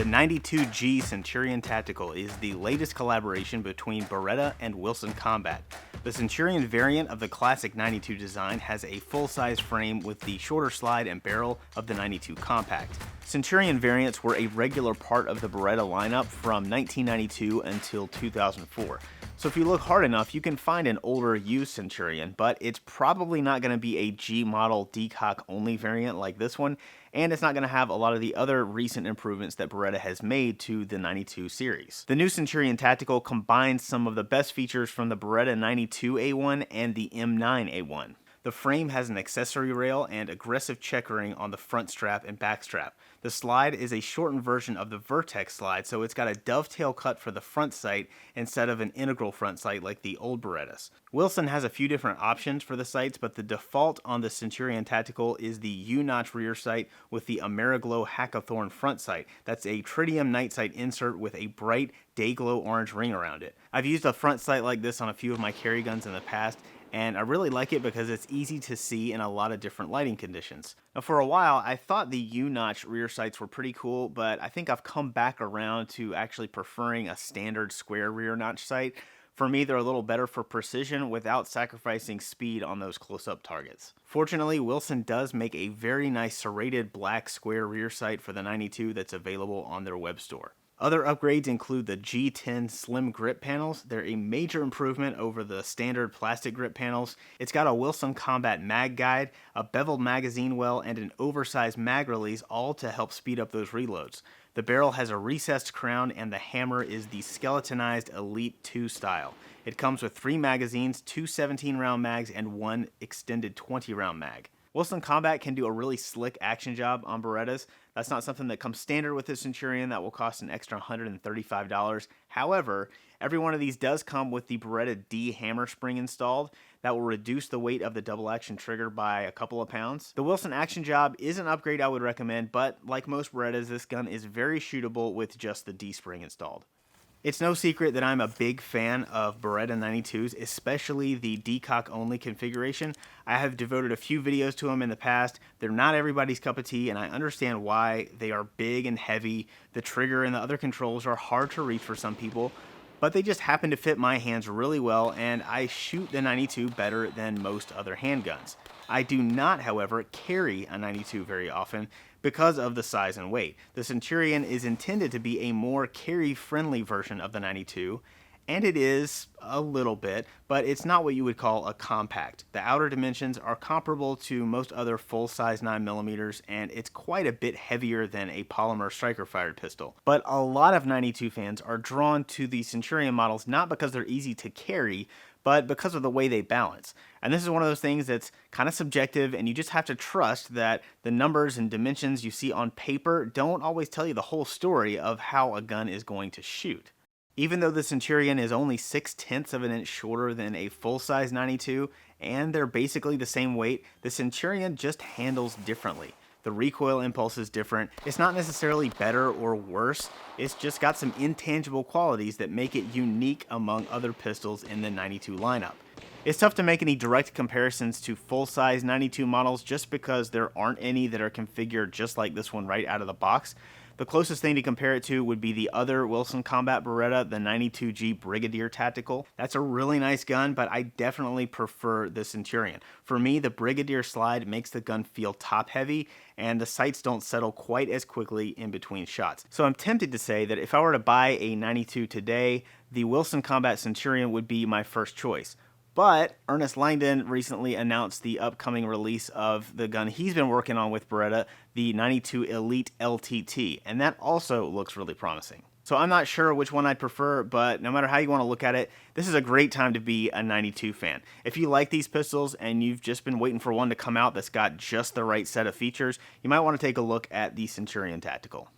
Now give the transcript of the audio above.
The 92G Centurion Tactical is the latest collaboration between Beretta and Wilson Combat. The Centurion variant of the classic 92 design has a full-size frame with the shorter slide and barrel of the 92 Compact. Centurion variants were a regular part of the Beretta lineup from 1992 until 2004. So if you look hard enough, you can find an older used Centurion, but it's probably not going to be a G model decock only variant like this one, and it's not going to have a lot of the other recent improvements that Beretta has made to the 92 series. The new Centurion Tactical combines some of the best features from the Beretta 92A1 and the M9A1. The frame has an accessory rail and aggressive checkering on the front strap and back strap. The slide is a shortened version of the Vertex slide, so it's got a dovetail cut for the front sight instead of an integral front sight like the old Berettas. Wilson has a few different options for the sights, but the default on the Centurion Tactical is the U-notch rear sight with the Ameriglow Hackathorn front sight. That's a tritium night sight insert with a bright day-glow orange ring around it. I've used a front sight like this on a few of my carry guns in the past, and I really like it because it's easy to see in a lot of different lighting conditions. Now for a while, I thought the U-notch rear sights were pretty cool, but I think I've come back around to actually preferring a standard square rear notch sight. For me, they're a little better for precision without sacrificing speed on those close-up targets. Fortunately, Wilson does make a very nice serrated black square rear sight for the 92 that's available on their web store. Other upgrades include the G10 slim grip panels. They're a major improvement over the standard plastic grip panels. It's got a Wilson Combat mag guide, a beveled magazine well, and an oversized mag release, all to help speed up those reloads. The barrel has a recessed crown, and the hammer is the skeletonized Elite 2 style. It comes with 3 magazines, 2 17-round mags, and 1 extended 20-round mag. Wilson Combat can do a really slick action job on Berettas. That's not something that comes standard with the Centurion. That will cost an extra $135. However, every one of these does come with the Beretta D hammer spring installed. That will reduce the weight of the double action trigger by a couple of pounds. The Wilson action job is an upgrade I would recommend, but like most Berettas, this gun is very shootable with just the D spring installed. It's no secret that I'm a big fan of Beretta 92s, especially the decock only configuration. I have devoted a few videos to them in the past. They're not everybody's cup of tea, and I understand why. They are big and heavy. The trigger and the other controls are hard to reach for some people, but they just happen to fit my hands really well, and I shoot the 92 better than most other handguns. I do not, however, carry a 92 very often because of the size and weight. The Centurion is intended to be a more carry-friendly version of the 92, and it is a little bit, but it's not what you would call a compact. The outer dimensions are comparable to most other full-size 9mm, and it's quite a bit heavier than a polymer striker-fired pistol. But a lot of 92 fans are drawn to the Centurion models not because they're easy to carry, but because of the way they balance. And this is one of those things that's kind of subjective, and you just have to trust that the numbers and dimensions you see on paper don't always tell you the whole story of how a gun is going to shoot. Even though the Centurion is only 0.6 of an inch shorter than a full-size 92, and they're basically the same weight, the Centurion just handles differently. The recoil impulse is different. It's not necessarily better or worse. It's just got some intangible qualities that make it unique among other pistols in the 92 lineup. It's tough to make any direct comparisons to full-size 92 models just because there aren't any that are configured just like this one right out of the box. The closest thing to compare it to would be the other Wilson Combat Beretta, the 92G Brigadier Tactical. That's a really nice gun, but I definitely prefer the Centurion. For me, the Brigadier slide makes the gun feel top-heavy, and the sights don't settle quite as quickly in between shots. So I'm tempted to say that if I were to buy a 92 today, the Wilson Combat Centurion would be my first choice. But Ernest Langdon recently announced the upcoming release of the gun he's been working on with Beretta, the 92 Elite LTT, and that also looks really promising. So I'm not sure which one I'd prefer, but no matter how you want to look at it, this is a great time to be a 92 fan. If you like these pistols and you've just been waiting for one to come out that's got just the right set of features, you might want to take a look at the Centurion Tactical.